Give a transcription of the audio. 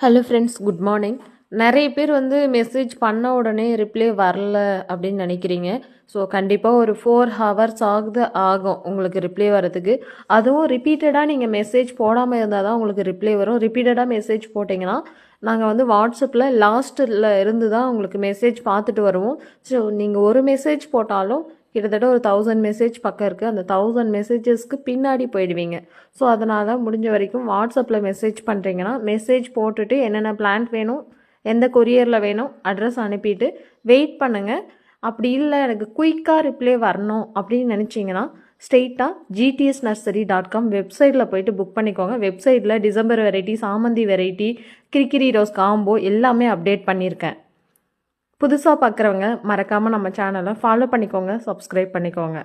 Hello friends, good morning. நிறைய பேர் message பண்ண உடனே ரிப்ளை வரல அப்படின்னு நினைக்கிறீங்க. ஸோ கண்டிப்பாக ஒரு 4 ஹவர்ஸ் ஆகும் உங்களுக்கு ரிப்ளை வரதுக்கு. அதுவும் ரிப்பீட்டடாக நீங்கள் மெசேஜ் போடாமல் இருந்தால் தான் உங்களுக்கு ரிப்ளை வரும். ரிப்பீட்டடாக மெசேஜ் போட்டிங்கன்னா நாங்கள் வாட்ஸ்அப்பில் லாஸ்ட்டில் இருந்து தான் உங்களுக்கு மெசேஜ் பார்த்துட்டு வருவோம். ஸோ நீங்கள் ஒரு மெசேஜ் போட்டாலும் கிட்டத்தட்ட ஒரு 1000 மெசேஜ் பக்கம் இருக்குது. அந்த 1000 மெசேஜஸ்க்கு பின்னாடி போயிடுவீங்க. ஸோ அதனால் முடிஞ்ச வரைக்கும் வாட்ஸ்அப்பில் மெசேஜ் பண்ணுறீங்கன்னா மெசேஜ் போட்டுட்டு என்னென்ன பிளான் வேணும், எந்த கொரியரில் வேணும், அட்ரஸ் அனுப்பிட்டு வெயிட் பண்ணுங்கள். அப்படி இல்லை எனக்கு குயிக்காக ரிப்ளை வரணும் அப்படின்னு நினச்சிங்கன்னா ஸ்ட்ரெயிட்டாக gtsnursery.com வெப்சைட்டில் போயிட்டு புக் பண்ணிக்கோங்க. வெப்சைட்டில் டிசம்பர் வெரைட்டி, சாமந்தி வெரைட்டி, கிரிக்கிரி ரோஸ் காம்போ எல்லாமே அப்டேட் பண்ணியிருக்கேன். புதுசாக பார்க்குறவங்க மறக்காமல் நம்ம சேனலை ஃபாலோ பண்ணிக்கோங்க, சப்ஸ்கிரைப் பண்ணிக்கோங்க.